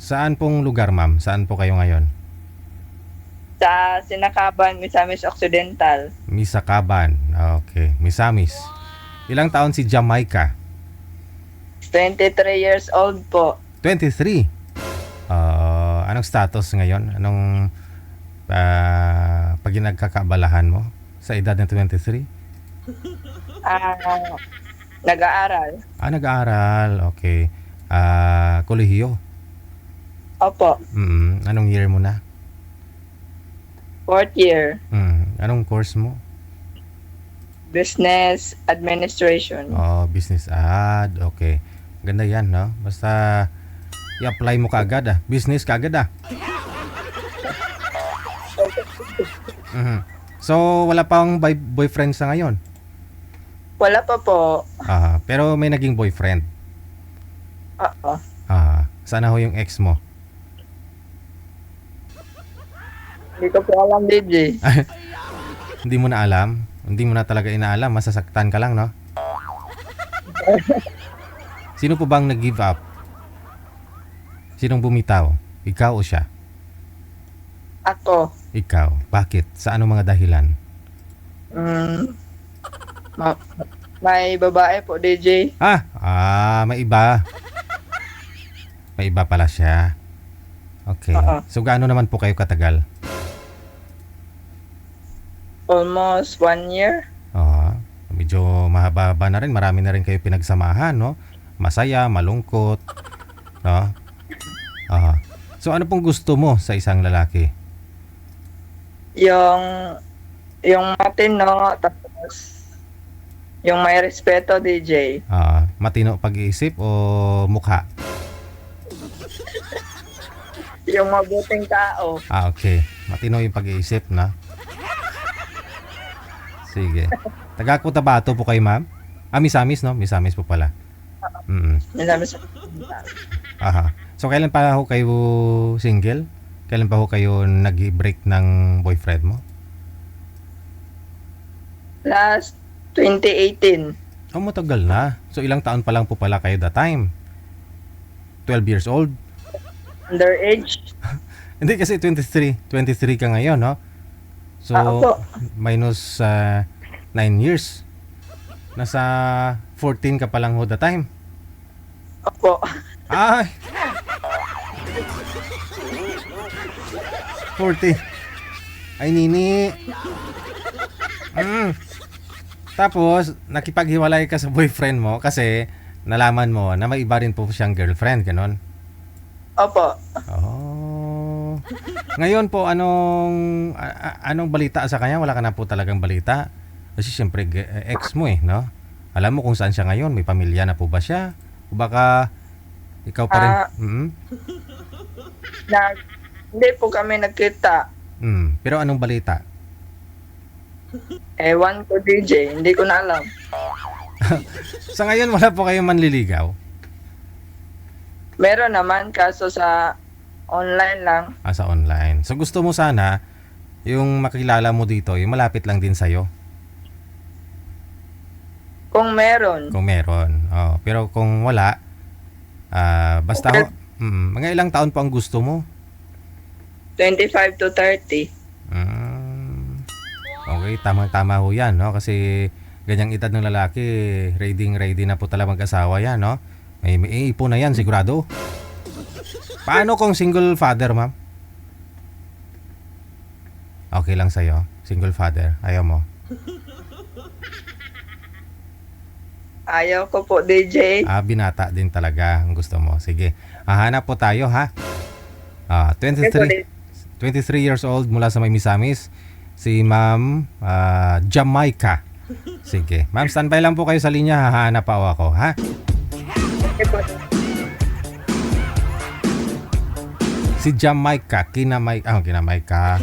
saan pong lugar, ma'am? Saan po kayo ngayon? Sa Sinakaban, Misamis Occidental. Misacaban. Okay. Misamis. Ilang taon si Jamaica? 23 years old po. 23. Anong status ngayon? Anong pag nagkakabalahan mo sa edad ng 23? Ah, nag-aaral. Nag-aaral. Okay. Kolehiyo. Opo, Anong year mo na? 4th year. Anong course mo? Business Administration. Business ad. Okay. Ganda yan, no? Basta i-apply mo kaagad Business kaagad So, wala pang boyfriend sa ngayon? Wala pa po. Pero may naging boyfriend? Oo. Sana ho yung ex mo? Hindi ko po alam, DJ. Hindi mo na alam? Hindi mo na talaga inaalam? Masasaktan ka lang, no? Sino po bang nag-give up? Sinong bumitaw? Ikaw o siya? Ako. Ikaw. Bakit? Sa anong mga dahilan? May babae po, DJ. May iba. May iba pala siya. Okay. So, gaano naman po kayo katagal? Almost 1 year. Medyo mahaba-haba na rin. Marami na rin kayo pinagsamahan, no? Masaya, malungkot, no? So, ano pong gusto mo sa isang lalaki? Yung matino, tapos yung may respeto, DJ. Matino pag-iisip o mukha? Yung mabuting tao. Okay. Matino yung pag-iisip, na? Sige. Taga Cotabato po kayo, ma'am? Misamis, no? Misamis po pala. Misamis. So, kailan pa ho kayo single? Kailan pa ho kayo nag-break ng boyfriend mo? Last 2018. Matagal na. So, ilang taon pa lang po pala kayo that time? 12 years old? Underage. Hindi kasi 23 ka ngayon, no? So, minus 9 years. Nasa 14 ka pa lang ho that time? Opo. 40. Ay, nini. Tapos, nakipaghiwalay ka sa boyfriend mo kasi nalaman mo na may iba rin po siyang girlfriend, ganon? Opo. Ngayon po, anong balita sa kanya? Wala ka na po talagang balita? Kasi siyempre, ex mo no? Alam mo kung saan siya ngayon? May pamilya na po ba siya? O baka, ikaw pa rin? Hindi po kami nagkita. Pero anong balita? Ewan ko, DJ. Hindi ko na alam. Sa ngayon, wala po kayong manliligaw? Meron naman, kaso sa online lang. Sa online. So, gusto mo sana, yung makilala mo dito, yung malapit lang din sa'yo? Kung meron. Kung meron. Pero kung wala, basta mga ilang taon pa ang gusto mo? 25 to 30. Okay, tamang-tama ho yan, no? Kasi ganyang edad ng lalaki, ready na po talaga mag-asawa yan, no? May ipon na yan, sigurado. Paano kung single father, ma'am? Okay lang sa'yo? Single father? Ayaw mo? Ayaw ko po, DJ. Binata din talaga ang gusto mo. Sige. Hanap po tayo, ha? 23 years old mula sa Misamis. Si Ma'am Jamaica. Sige. Ma'am, standby lang po kayo sa linya. Hahanap pa ako, ha? Si Jamaica. Kinamaica.